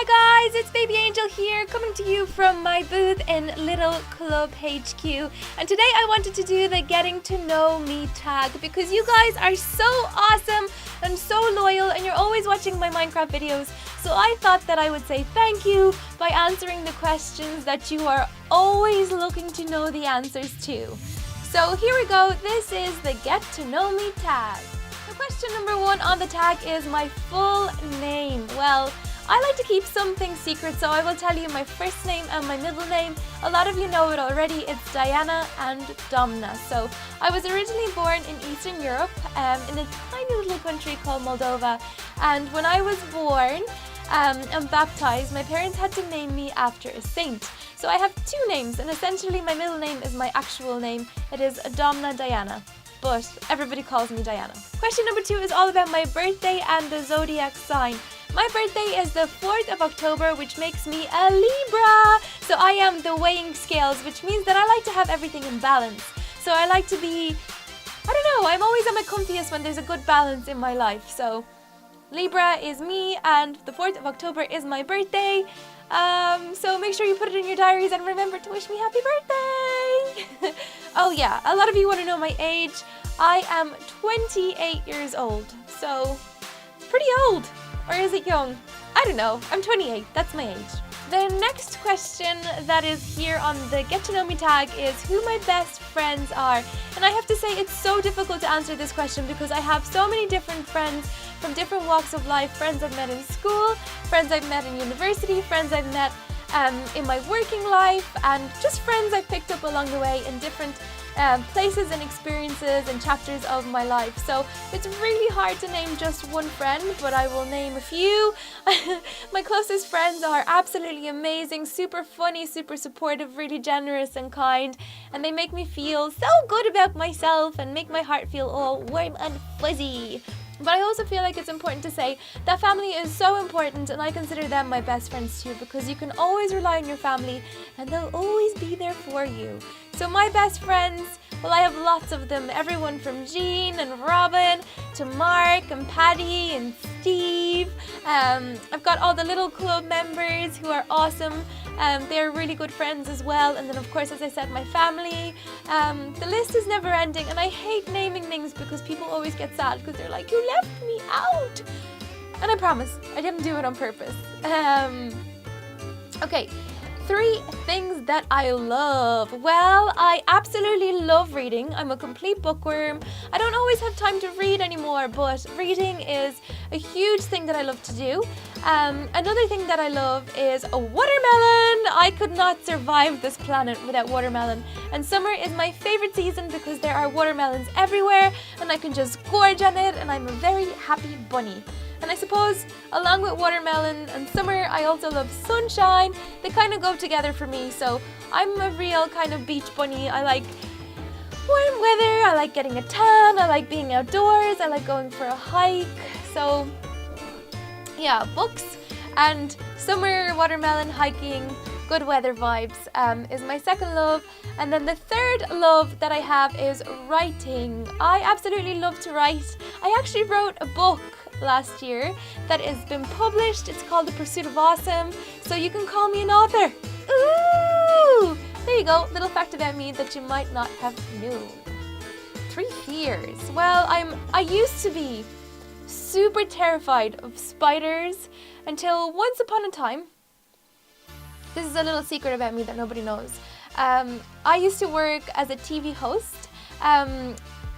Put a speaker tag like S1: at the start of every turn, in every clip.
S1: Hi guys, it's Baby Angel here, coming to you from my booth in Little Club HQ. And today I wanted to do the Getting to Know Me tag because you guys are so awesome and so loyal and you're always watching my Minecraft videos. So I thought that I would say thank you by answering the questions that you are always looking to know the answers to. So here we go, this is the Get to Know Me tag. So question number 1 on the tag is my full name. Well, I like to keep some things secret, so I will tell you my first name and my middle name. A lot of you know it already, it's Diana and Domna. So I was originally born in Eastern Europe, in a tiny little country called Moldova. And when I was born and baptized, my parents had to name me after a saint. So I have 2 names, and essentially my middle name is my actual name. It is Domna Diana, but everybody calls me Diana. Question number 2 is all about my birthday and the zodiac sign. My birthday is the 4th of October, which makes me a Libra. So I am the weighing scales, which means that I like to have everything in balance. So I like to be, I'm always at my comfiest when there's a good balance in my life. So Libra is me and the 4th of October is my birthday. So make sure you put it in your diaries and remember to wish me happy birthday. Oh yeah, a lot of you want to know my age. I am 28 years old, so pretty old. Or is it young? I don't know. I'm 28. That's my age. The next question that is here on the Get to Know Me tag is who my best friends are. And I have to say it's so difficult to answer this question because I have so many different friends from different walks of life. Friends I've met in school, friends I've met in university, friends I've met in my working life, and just friends I've picked up along the way in different places and experiences and chapters of my life. So it's really hard to name just one friend, but I will name a few. My closest friends are absolutely amazing, super funny, super supportive, really generous and kind, and they make me feel so good about myself and make my heart feel all warm and fuzzy. But I also feel like it's important to say that family is so important, and I consider them my best friends too, because you can always rely on your family and they'll always be there for you. So my best friends, well, I have lots of them, everyone from Jean and Robin to Mark and Paddy and Steve. I've got all the little club members who are awesome. They're really good friends as well. And then of course, as I said, my family. The list is never ending, and I hate naming things because people always get sad because they're like, you left me out. And I promise, I didn't do it on purpose. Okay. 3 things that I love. Well, I absolutely love reading. I'm a complete bookworm. I don't always have time to read anymore, but reading is a huge thing that I love to do. Another thing that I love is a watermelon. I could not survive this planet without watermelon. And summer is my favorite season because there are watermelons everywhere and I can just gorge on it, and I'm a very happy bunny. And I suppose along with watermelon and summer, I also love sunshine. They kind of go together for me. So I'm a real kind of beach bunny. I like warm weather. I like getting a tan. I like being outdoors. I like going for a hike. So yeah, books and summer, watermelon, hiking, good weather vibes is my second love. And then the third love that I have is writing. I absolutely love to write. I actually wrote a book last year that has been published. It's called The Pursuit of Awesome, so you can call me an author. Ooh! There you go, little fact about me that you might not have known. 3 fears. Well, I used to be super terrified of spiders until once upon a time. This is a little secret about me that nobody knows. I used to work as a TV host,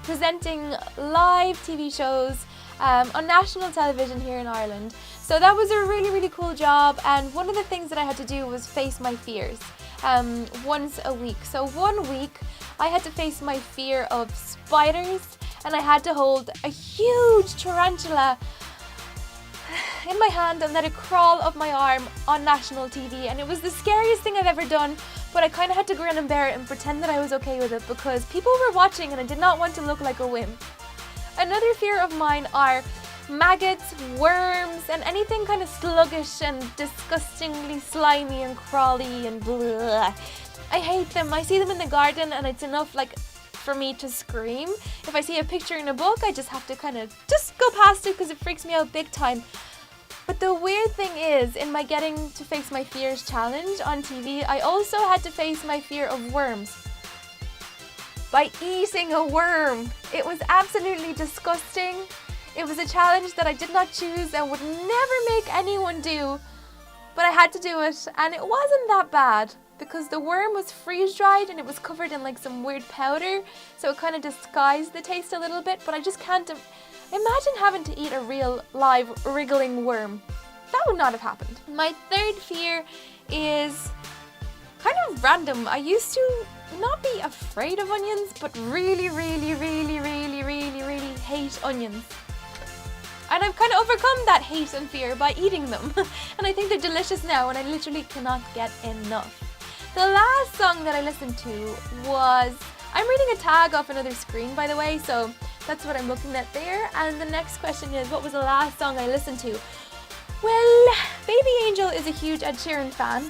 S1: presenting live TV shows on national television here in Ireland. So that was a really, really cool job, and one of the things that I had to do was face my fears once a week. So one week I had to face my fear of spiders, and I had to hold a huge tarantula in my hand and let it crawl up my arm on national TV, and it was the scariest thing I've ever done, but I kind of had to grin and bear it and pretend that I was okay with it because people were watching and I did not want to look like a wimp. Another fear of mine are maggots, worms, and anything kind of sluggish and disgustingly slimy and crawly and blah. I hate them. I see them in the garden and it's enough for me to scream. If I see a picture in a book, I just have to kind of just go past it because it freaks me out big time. But the weird thing is, in my Getting to Face My Fears challenge on TV, I also had to face my fear of worms by eating a worm. It was absolutely disgusting. It was a challenge that I did not choose and would never make anyone do, but I had to do it, and it wasn't that bad because the worm was freeze-dried and it was covered in like some weird powder, so it kind of disguised the taste a little bit, but I just can't imagine having to eat a real live wriggling worm. That would not have happened. My third fear is kind of random. I used to not be afraid of onions, but really hate onions. And I've kind of overcome that hate and fear by eating them. And I think they're delicious now, and I literally cannot get enough. The last song that I listened to was, I'm reading a tag off another screen, by the way, so that's what I'm looking at there. And the next question is, what was the last song I listened to? Well, Baby Angel is a huge Ed Sheeran fan,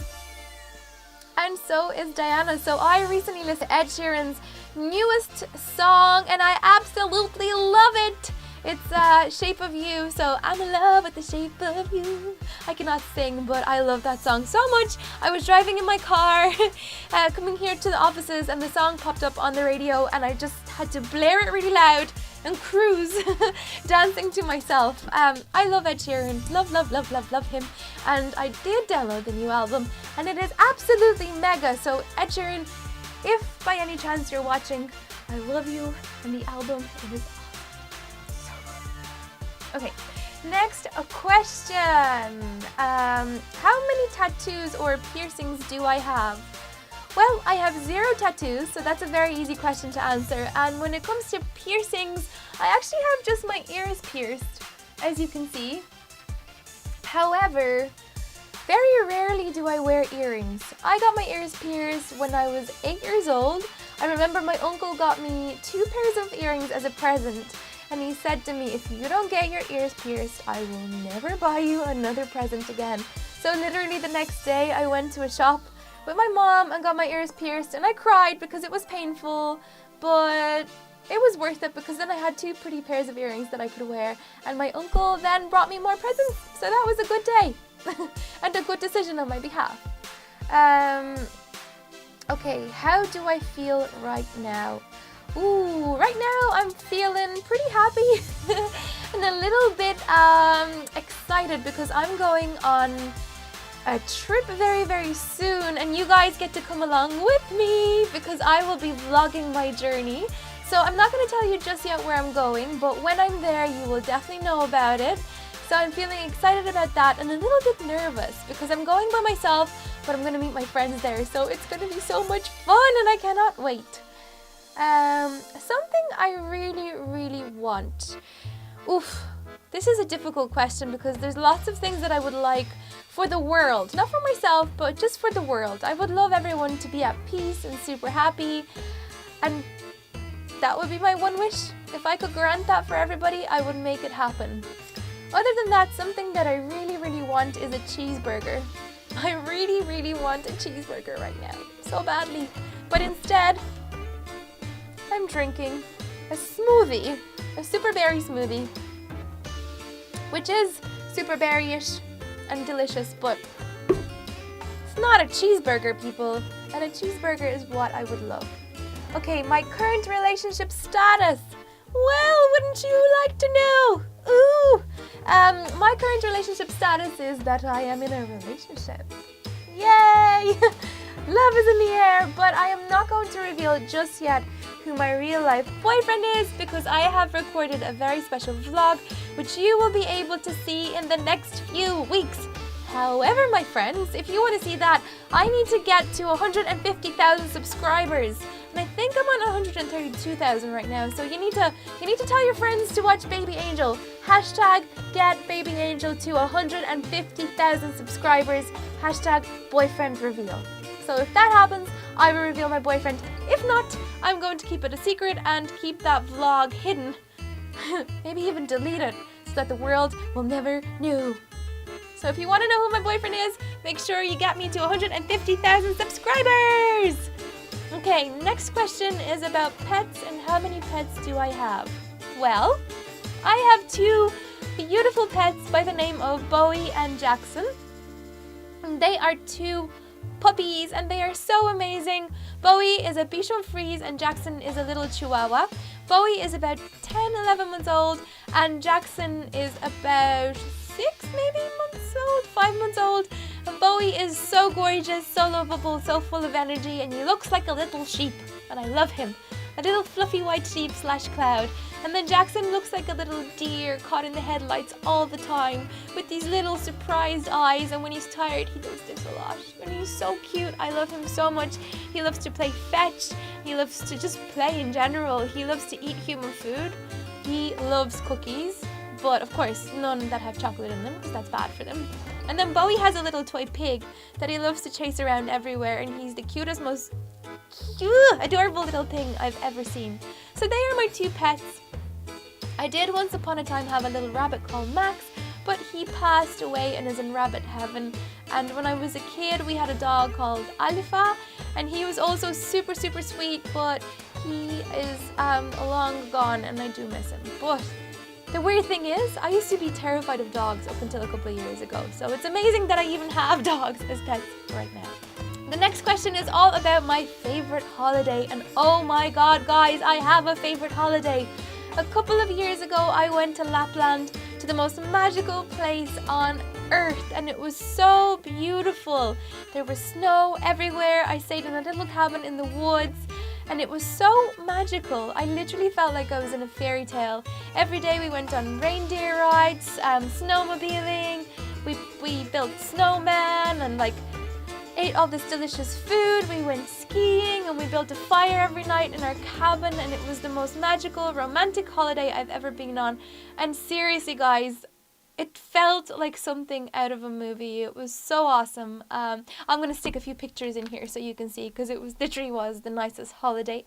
S1: and so is Diana. So I recently listened to Ed Sheeran's newest song, and I absolutely love it. It's Shape of You, so I'm in love with the shape of you. I cannot sing, but I love that song so much. I was driving in my car, coming here to the offices, and the song popped up on the radio, and I just had to blare it really loud and cruise, dancing to myself. I love Ed Sheeran, love him, and I did download the new album, and it is absolutely mega. So Ed Sheeran, if by any chance you're watching, I love you, and the album is awesome. Okay, next a question. How many tattoos or piercings do I have? Well, I have 0 tattoos, so that's a very easy question to answer. And when it comes to piercings, I actually have just my ears pierced, as you can see. However, very rarely do I wear earrings. I got my ears pierced when I was 8 years old. I remember my uncle got me 2 pairs of earrings as a present. And he said to me, if you don't get your ears pierced, I will never buy you another present again. So literally the next day I went to a shop with my mom and got my ears pierced, and I cried because it was painful, but it was worth it because then I had 2 pretty pairs of earrings that I could wear, and my uncle then brought me more presents, so that was a good day and a good decision on my behalf. Okay, how do I feel right now? Ooh, right now I'm feeling pretty happy and a little bit excited because I'm going on a trip very soon, and you guys get to come along with me because I will be vlogging my journey. So I'm not going to tell you just yet where I'm going, but when I'm there you will definitely know about it. So I'm feeling excited about that and a little bit nervous because I'm going by myself, but I'm going to meet my friends there, so it's going to be so much fun and I cannot wait. Something I really want. Oof, this is a difficult question because there's lots of things that I would like for the world. Not for myself, but just for the world. I would love everyone to be at peace and super happy, and that would be my one wish. If I could grant that for everybody, I would make it happen. Other than that, something that I really want is a cheeseburger. I really want a cheeseburger right now, so badly. But instead, I'm drinking a smoothie, a super berry smoothie, which is super berry-ish and delicious, but it's not a cheeseburger, people, and a cheeseburger is what I would love. Okay, my current relationship status. Well, wouldn't you like to know? Ooh! My current relationship status is that I am in a relationship. Yay! Love is in the air, but I am not going to reveal just yet who my real life boyfriend is because I have recorded a very special vlog which you will be able to see in the next few weeks. However, my friends, if you want to see that, I need to get to 150,000 subscribers. And I think I'm on 132,000 right now, so you need to tell your friends to watch Baby Angel. Hashtag get Baby Angel to 150,000 subscribers. Hashtag boyfriend reveal. So if that happens, I will reveal my boyfriend. If not, I'm going to keep it a secret and keep that vlog hidden. Maybe even delete it so that the world will never know. So if you want to know who my boyfriend is, make sure you get me to 150,000 subscribers! Okay, next question is about pets and how many pets do I have? Well, I have 2 beautiful pets by the name of Bowie and Jackson. They are 2 puppies and they are so amazing. Bowie is a Bichon Frise and Jackson is a little Chihuahua. Bowie is about 10-11 months old and Jackson is about 6 maybe months old, 5 months old. And Bowie is so gorgeous, so lovable, so full of energy, and he looks like a little sheep and I love him. A little fluffy white sheep / cloud. And then Jackson looks like a little deer caught in the headlights all the time with these little surprised eyes, and when he's tired he does this a lot. And he's so cute. I love him so much. He loves to play fetch. He loves to just play in general. He loves to eat human food. He loves cookies, but of course none that have chocolate in them because that's bad for them. And then Bowie has a little toy pig that he loves to chase around everywhere, and he's the cutest, most adorable little thing I've ever seen. So they are my 2 pets. I did once upon a time have a little rabbit called Max, but he passed away and is in rabbit heaven. And when I was a kid, we had a dog called Alifa, and he was also super sweet, but he is long gone and I do miss him. But the weird thing is, I used to be terrified of dogs up until a couple of years ago, so it's amazing that I even have dogs as pets right now. The next question is all about my favorite holiday, and oh my god guys, I have a favorite holiday. A couple of years ago I went to Lapland, to the most magical place on earth, and it was so beautiful. There was snow everywhere. I stayed in a little cabin in the woods and it was so magical. I literally felt like I was in a fairy tale. Every day we went on reindeer rides, snowmobiling, we built snowmen and ate all this delicious food. We went skiing and we built a fire every night in our cabin, and it was the most magical, romantic holiday I've ever been on. And seriously guys, it felt like something out of a movie. It was so awesome. I'm going to stick a few pictures in here so you can see, because it literally was the nicest holiday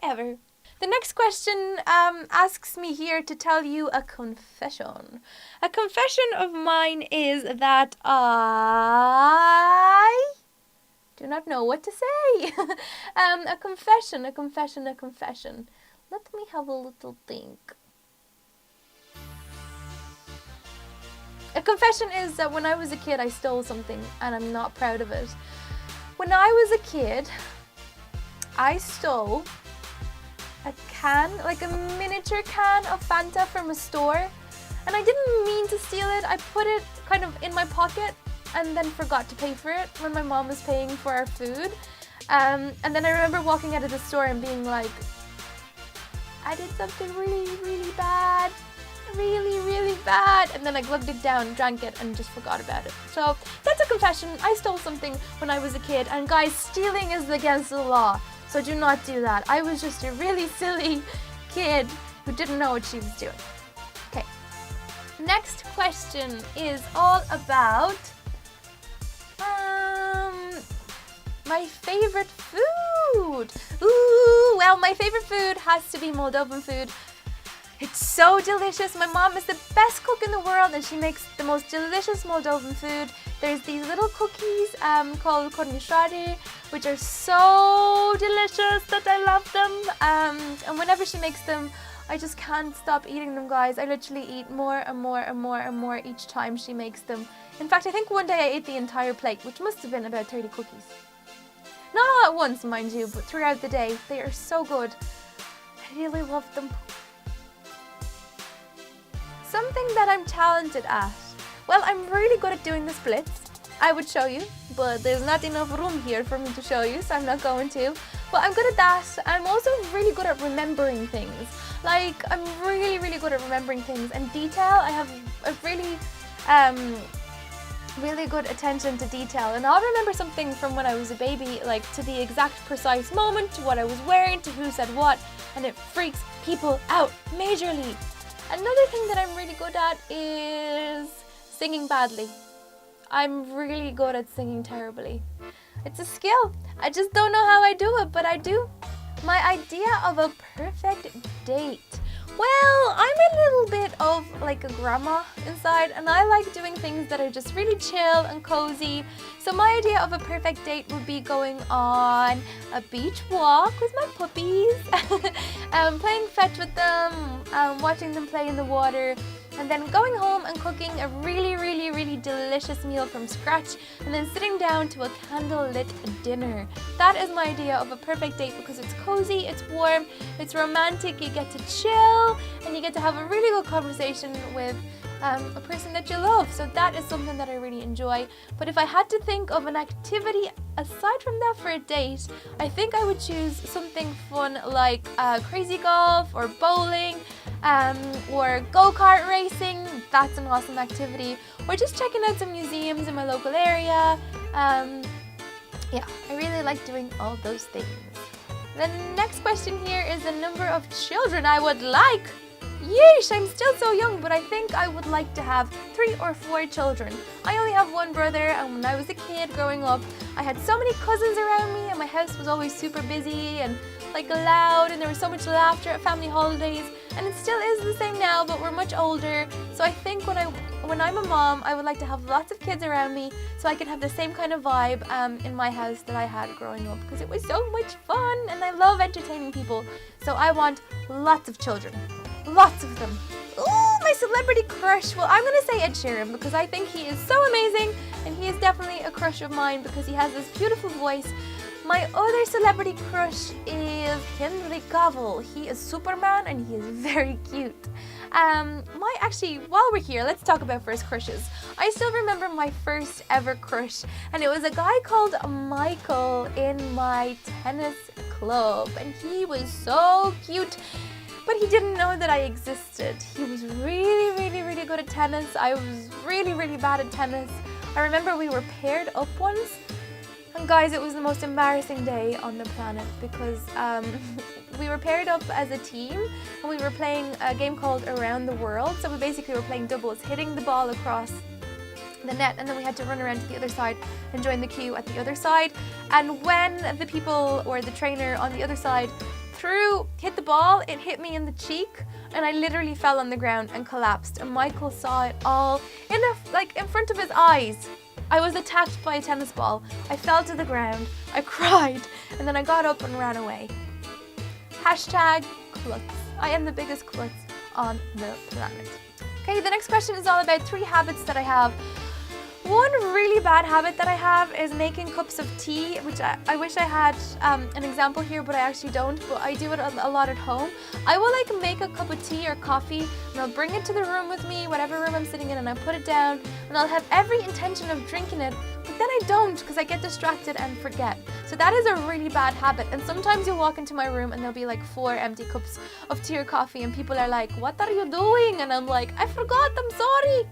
S1: ever. The next question asks me here to tell you a confession. A confession of mine is that I do not know what to say. A confession. Let me have a little think. A confession is that when I was a kid, I stole something and I'm not proud of it. When I was a kid, I stole a can, like a miniature can of Fanta from a store, and I didn't mean to steal it. I put it kind of in my pocket and then forgot to pay for it when my mom was paying for our food. And then I remember walking out of the store and being like, I did something really bad. Really bad. And then I glugged it down, drank it, and just forgot about it. So that's a confession. I stole something when I was a kid, and guys, stealing is against the law. So do not do that. I was just a really silly kid who didn't know what she was doing. Okay. Next question is all about my favorite food. Ooh, well, my favorite food has to be Moldovan food. It's so delicious. My mom is the best cook in the world and she makes the most delicious Moldovan food. There's these little cookies called cornișoare, which are so delicious that I love them. And whenever she makes them, I just can't stop eating them, guys. I literally eat more and more each time she makes them. In fact, I think one day I ate the entire plate, which must have been about 30 cookies. Not all at once, mind you, but throughout the day. They are so good. I really love them. Something that I'm talented at. Well, I'm really good at doing the splits. I would show you, but there's not enough room here for me to show you, so I'm not going to. But I'm good at that. I'm also really good at remembering things. Like, I'm really good at remembering things and detail. I have a really good attention to detail, and I'll remember something from when I was a baby, like to the exact precise moment, to what I was wearing, to who said what, and it freaks people out majorly. Another thing that I'm really good at is singing badly. I'm really good at singing terribly. It's a skill. I just don't know how I do it, but I do. My idea of a perfect date. Well, I'm a little bit of like a grandma inside, and I like doing things that are just really chill and cozy. So my idea of a perfect date would be going on a beach walk with my puppies, playing fetch with them, watching them play in the water, and then going home and cooking a really, really, really delicious meal from scratch, and then sitting down to a candlelit dinner. That is my idea of a perfect date because it's cozy, it's warm, it's romantic, you get to chill, and you get to have a really good conversation with a person that you love. So that is something that I really enjoy. But if I had to think of an activity aside from that for a date, I think I would choose something fun like crazy golf or bowling, or go-kart racing. That's an awesome activity. Or just checking out some museums in my local area. Yeah, I really like doing all those things. The next question here is the number of children I would like. Yeesh, I'm still so young, but I think I would like to have 3 or 4 children. I only have one brother, and when I was a kid growing up, I had so many cousins around me, and my house was always super busy and like loud, and there was so much laughter at family holidays, and it still is the same now, but we're much older. So I think when I'm a mom, I would like to have lots of kids around me so I can have the same kind of vibe in my house that I had growing up, because it was so much fun and I love entertaining people. So I want lots of children. Lots of them. Ooh, my celebrity crush. Well, I'm going to say Ed Sheeran because I think he is so amazing, and he is definitely a crush of mine because he has this beautiful voice. My other celebrity crush is Henry Cavill. He is Superman and he is very cute. Actually, while we're here, let's talk about first crushes. I still remember my first ever crush, and it was a guy called Michael in my tennis club, and he was so cute. But he didn't know that I existed. He was really, really, really good at tennis. I was really, really bad at tennis. I remember we were paired up once. And guys, it was the most embarrassing day on the planet because we were paired up as a team and we were playing a game called Around the World. So we basically were playing doubles, hitting the ball across the net, and then we had to run around to the other side and join the queue at the other side. And when the people or the trainer on the other side hit the ball, it hit me in the cheek and I literally fell on the ground and collapsed, and Michael saw it all in front of his eyes. I was attacked by a tennis ball. I fell to the ground, I cried, and then I got up and ran away. Hashtag klutz. I am the biggest klutz on the planet. Okay, the next question is all about 3 habits that I have. One really bad habit that I have is making cups of tea, which I wish I had an example here, but I actually don't, but I do it a lot at home. I will make a cup of tea or coffee, and I'll bring it to the room with me, whatever room I'm sitting in, and I put it down, and I'll have every intention of drinking it, but then I don't because I get distracted and forget. So that is a really bad habit, and sometimes you'll walk into my room and there'll be 4 empty cups of tea or coffee, and people are like, "What are you doing?" And I'm like, "I forgot, I'm sorry."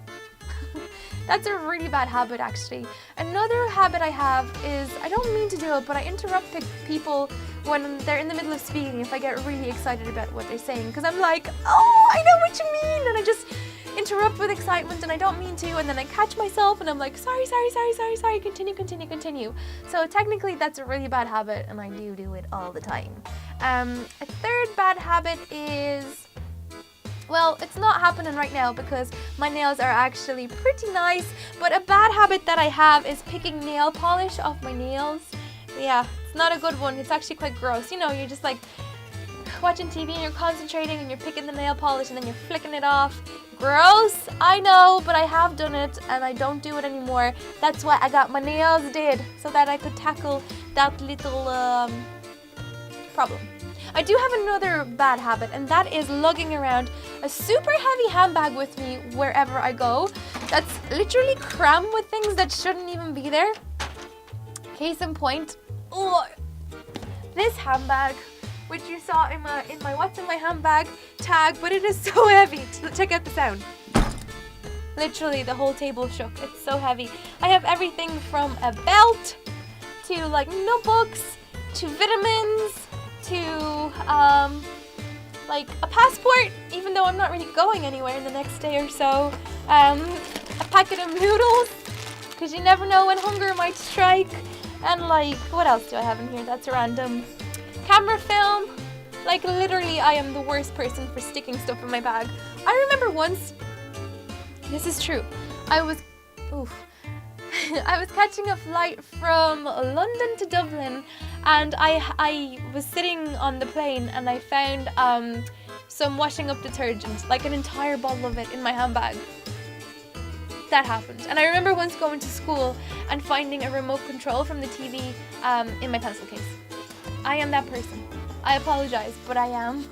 S1: That's a really bad habit, actually. Another habit I have is, I don't mean to do it, but I interrupt people when they're in the middle of speaking if I get really excited about what they're saying, because I'm like, "Oh, I know what you mean," and I just interrupt with excitement and I don't mean to, and then I catch myself and I'm like, sorry, continue. So technically that's a really bad habit, and I do it all the time. A third bad habit is, well, it's not happening right now because my nails are actually pretty nice, but a bad habit that I have is picking nail polish off my nails. Yeah, it's not a good one. It's actually quite gross. You know, you're just watching TV and you're concentrating and you're picking the nail polish and then you're flicking it off. Gross, I know, but I have done it and I don't do it anymore. That's why I got my nails did, so that I could tackle that little problem. I do have another bad habit, and that is lugging around a super heavy handbag with me wherever I go. That's literally crammed with things that shouldn't even be there. Case in point, this handbag, which you saw in my what's in my handbag tag, but it is so heavy. Check out the sound. Literally the whole table shook. It's so heavy. I have everything from a belt to notebooks to vitamins to a passport, even though I'm not really going anywhere in the next day or so. A packet of noodles, because you never know when hunger might strike. And what else do I have in here that's random? Camera film. Literally, I am the worst person for sticking stuff in my bag. I remember once, this is true, I was catching a flight from London to Dublin, and I was sitting on the plane and I found some washing up detergent, like an entire bottle of it in my handbag. That happened. And I remember once going to school and finding a remote control from the TV in my pencil case. I am that person. I apologize, but I am.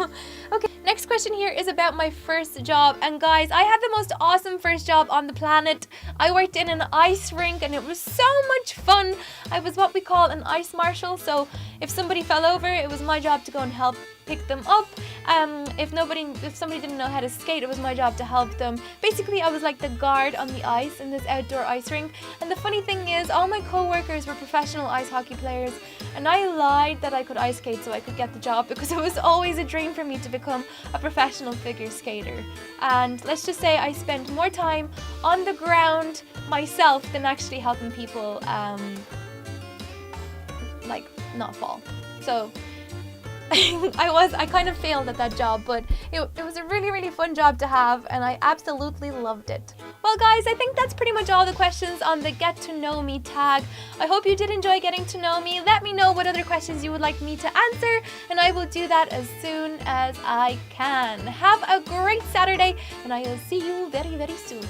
S1: Okay, next question here is about my first job. And guys, I had the most awesome first job on the planet. I worked in an ice rink and it was so much fun. I was what we call an ice marshal. So if somebody fell over, it was my job to go and help pick them up. If somebody didn't know how to skate, it was my job to help them. Basically, I was like the guard on the ice in this outdoor ice rink. And the funny thing is, all my co-workers were professional ice hockey players, and I lied that I could ice skate so I could get the job, because it was always a dream for me to become a professional figure skater. And let's just say I spent more time on the ground myself than actually helping people like not fall. So I kind of failed at that job, but it was a really, really fun job to have, and I absolutely loved it. Well guys, I think that's pretty much all the questions on the Get to Know Me tag. I hope you did enjoy getting to know me. Let me know what other questions you would like me to answer, and I will do that as soon as I can. Have a great Saturday, and I will see you very, very soon.